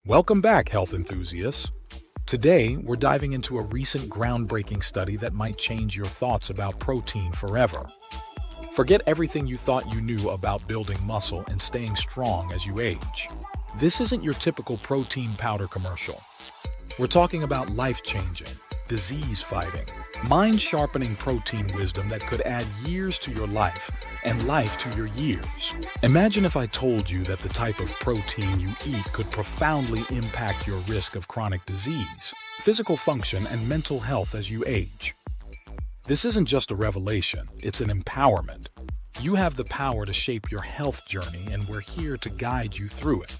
Welcome back, health enthusiasts. Today, we're diving into a recent groundbreaking study that might change your thoughts about protein forever. Forget everything you thought you knew about building muscle and staying strong as you age. This isn't your typical protein powder commercial. We're talking about life-changing, disease-fighting, mind-sharpening protein wisdom that could add years to your life and life to your years. Imagine if I told you that the type of protein you eat could profoundly impact your risk of chronic disease, physical function, and mental health as you age. This isn't just a revelation, it's an empowerment. You have the power to shape your health journey, and we're here to guide you through it.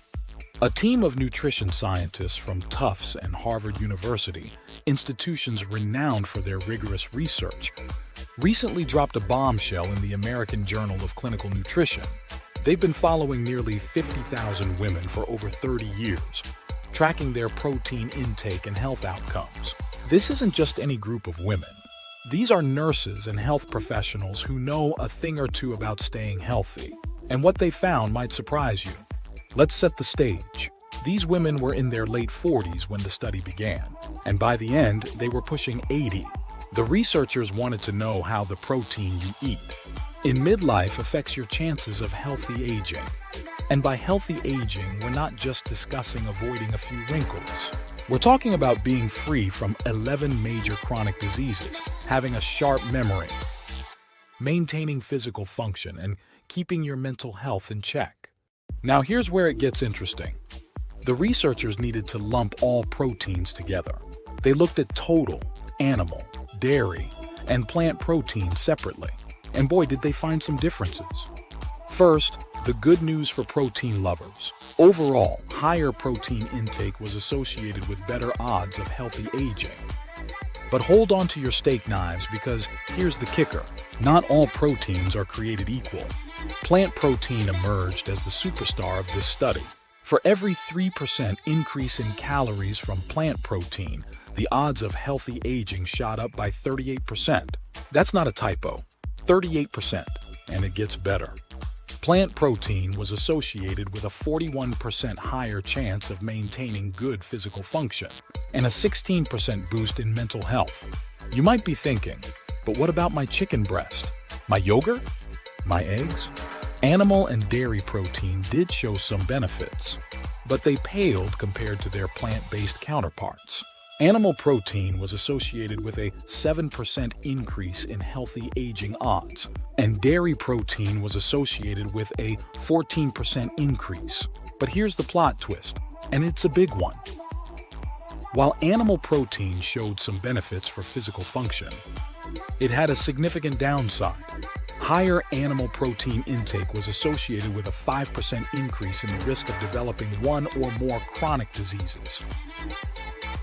A team of nutrition scientists from Tufts and Harvard University, institutions renowned for their rigorous research, recently dropped a bombshell in the American Journal of Clinical Nutrition. They've been following nearly 50,000 women for over 30 years, tracking their protein intake and health outcomes. This isn't just any group of women. These are nurses and health professionals who know a thing or two about staying healthy. And what they found might surprise you. Let's set the stage. These women were in their late 40s when the study began, and by the end, they were pushing 80. The researchers wanted to know how the protein you eat in midlife affects your chances of healthy aging. And by healthy aging, we're not just discussing avoiding a few wrinkles. We're talking about being free from 11 major chronic diseases, having a sharp memory, maintaining physical function, and keeping your mental health in check. Now here's where it gets interesting. The researchers needed to lump all proteins together. They looked at total, animal, dairy, and plant proteins separately. And boy, did they find some differences. First, the good news for protein lovers. Overall, higher protein intake was associated with better odds of healthy aging. But hold on to your steak knives, because here's the kicker. Not all proteins are created equal. Plant protein emerged as the superstar of this study. For every 3% increase in calories from plant protein, the odds of healthy aging shot up by 38%. That's not a typo. 38%. And it gets better. Plant protein was associated with a 41% higher chance of maintaining good physical function and a 16% boost in mental health. You might be thinking, but what about my chicken breast? My yogurt? My eggs? Animal and dairy protein did show some benefits, but they paled compared to their plant-based counterparts. Animal protein was associated with a 7% increase in healthy aging odds, and dairy protein was associated with a 14% increase. But here's the plot twist, and it's a big one. While animal protein showed some benefits for physical function, it had a significant downside. Higher animal protein intake was associated with a 5% increase in the risk of developing one or more chronic diseases.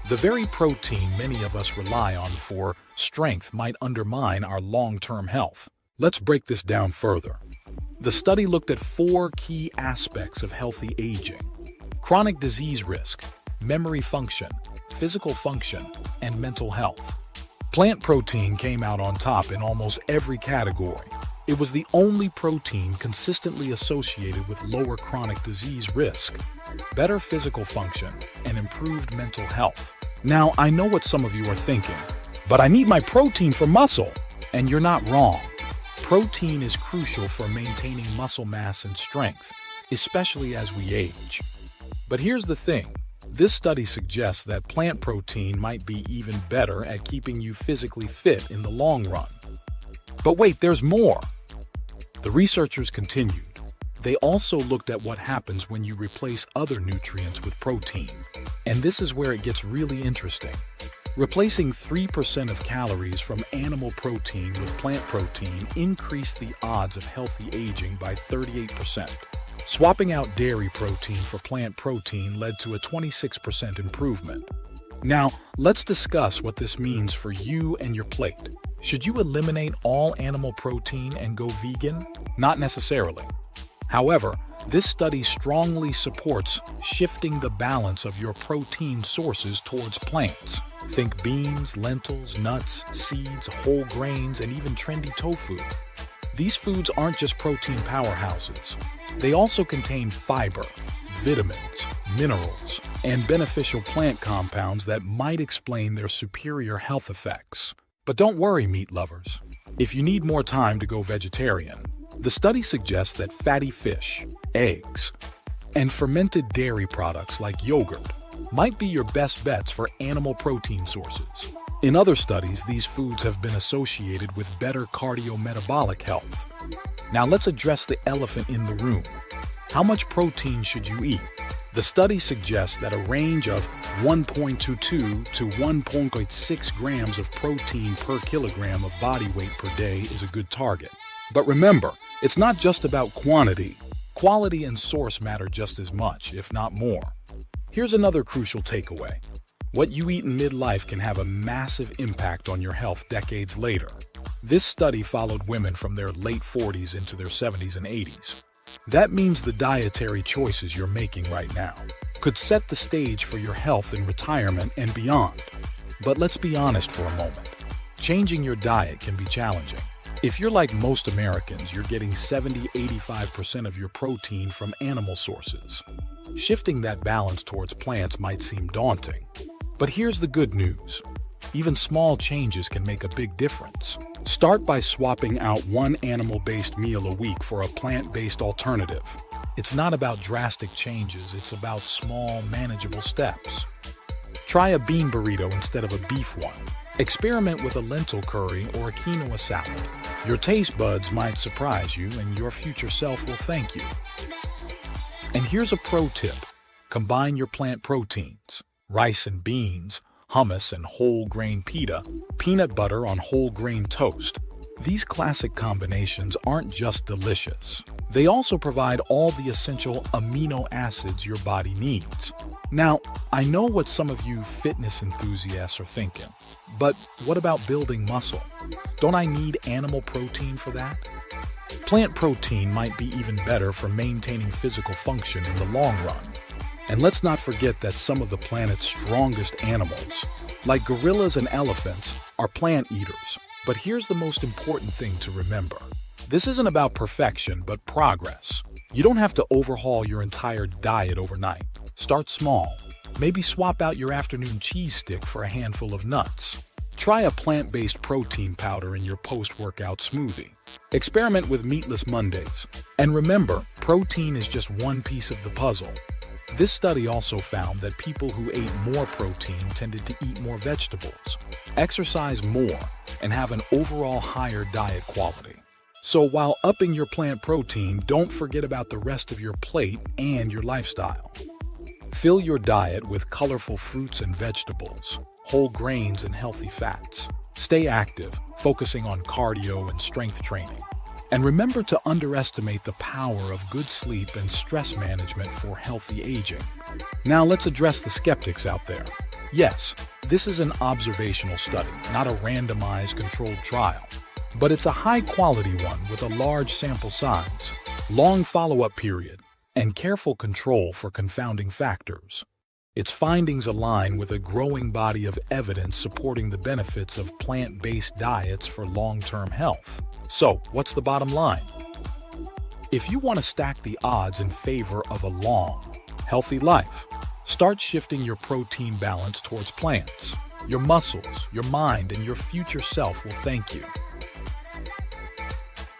The very protein many of us rely on for strength might undermine our long-term health. Let's break this down further. The study looked at 4 key aspects of healthy aging: chronic disease risk, memory function, physical function, and mental health. Plant protein came out on top in almost every category. It was the only protein consistently associated with lower chronic disease risk, better physical function, and improved mental health. Now, I know what some of you are thinking, but I need my protein for muscle. And you're not wrong. Protein is crucial for maintaining muscle mass and strength, especially as we age. But here's the thing. This study suggests that plant protein might be even better at keeping you physically fit in the long run. But wait, there's more. The researchers continued. They also looked at what happens when you replace other nutrients with protein. And this is where it gets really interesting. Replacing 3% of calories from animal protein with plant protein increased the odds of healthy aging by 38%. Swapping out dairy protein for plant protein led to a 26% improvement. Now, let's discuss what this means for you and your plate. Should you eliminate all animal protein and go vegan? Not necessarily. However, this study strongly supports shifting the balance of your protein sources towards plants. Think beans, lentils, nuts, seeds, whole grains, and even trendy tofu. These foods aren't just protein powerhouses. They also contain fiber, vitamins, minerals, and beneficial plant compounds that might explain their superior health effects. But don't worry, meat lovers. If you need more time to go vegetarian, the study suggests that fatty fish, eggs, and fermented dairy products like yogurt might be your best bets for animal protein sources. In other studies, these foods have been associated with better cardiometabolic health. Now let's address the elephant in the room. How much protein should you eat? The study suggests that a range of 1.22 to 1.6 grams of protein per kilogram of body weight per day is a good target. But remember, it's not just about quantity. Quality and source matter just as much, if not more. Here's another crucial takeaway. What you eat in midlife can have a massive impact on your health decades later. This study followed women from their late 40s into their 70s and 80s. That means the dietary choices you're making right now could set the stage for your health in retirement and beyond. But let's be honest for a moment. Changing your diet can be challenging. If you're like most Americans, you're getting 70–85% of your protein from animal sources. Shifting that balance towards plants might seem daunting. But here's the good news. Even small changes can make a big difference. Start by swapping out one animal-based meal a week for a plant-based alternative. It's not about drastic changes, it's about small, manageable steps. Try a bean burrito instead of a beef one. Experiment with a lentil curry or a quinoa salad. Your taste buds might surprise you, and your future self will thank you. And here's a pro tip. Combine your plant proteins, rice and beans, hummus and whole grain pita, peanut butter on whole grain toast. These classic combinations aren't just delicious. They also provide all the essential amino acids your body needs. Now, I know what some of you fitness enthusiasts are thinking, but what about building muscle? Don't I need animal protein for that? Plant protein might be even better for maintaining physical function in the long run. And let's not forget that some of the planet's strongest animals, like gorillas and elephants, are plant eaters. But here's the most important thing to remember. This isn't about perfection, but progress. You don't have to overhaul your entire diet overnight. Start small. Maybe swap out your afternoon cheese stick for a handful of nuts. Try a plant-based protein powder in your post-workout smoothie. Experiment with meatless Mondays. And remember, protein is just one piece of the puzzle. This study also found that people who ate more protein tended to eat more vegetables, exercise more, and have an overall higher diet quality. So while upping your plant protein, don't forget about the rest of your plate and your lifestyle. Fill your diet with colorful fruits and vegetables, whole grains and healthy fats. Stay active, focusing on cardio and strength training. And remember to underestimate the power of good sleep and stress management for healthy aging. Now let's address the skeptics out there. Yes, this is an observational study, not a randomized controlled trial. But it's a high-quality one with a large sample size, long follow-up period, and careful control for confounding factors. Its findings align with a growing body of evidence supporting the benefits of plant-based diets for long-term health. So, what's the bottom line? If you want to stack the odds in favor of a long, healthy life, start shifting your protein balance towards plants. Your muscles, your mind, and your future self will thank you.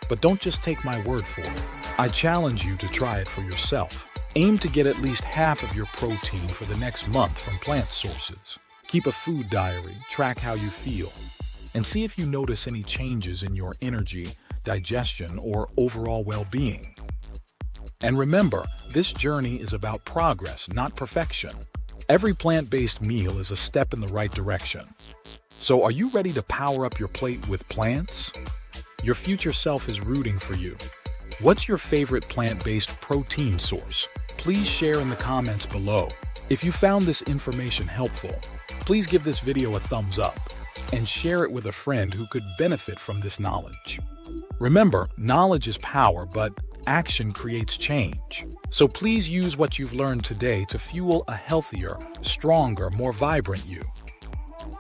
But don't just take my word for it. I challenge you to try it for yourself. Aim to get at least half of your protein for the next month from plant sources. Keep a food diary, track how you feel, and see if you notice any changes in your energy, digestion, or overall well-being. And remember, this journey is about progress, not perfection. Every plant-based meal is a step in the right direction. So are you ready to power up your plate with plants? Your future self is rooting for you. What's your favorite plant-based protein source? Please share in the comments below. If you found this information helpful, please give this video a thumbs up and share it with a friend who could benefit from this knowledge. Remember, knowledge is power, but action creates change. So please use what you've learned today to fuel a healthier, stronger, more vibrant you.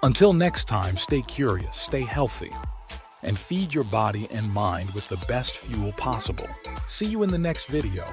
Until next time, stay curious, stay healthy, and feed your body and mind with the best fuel possible. See you in the next video.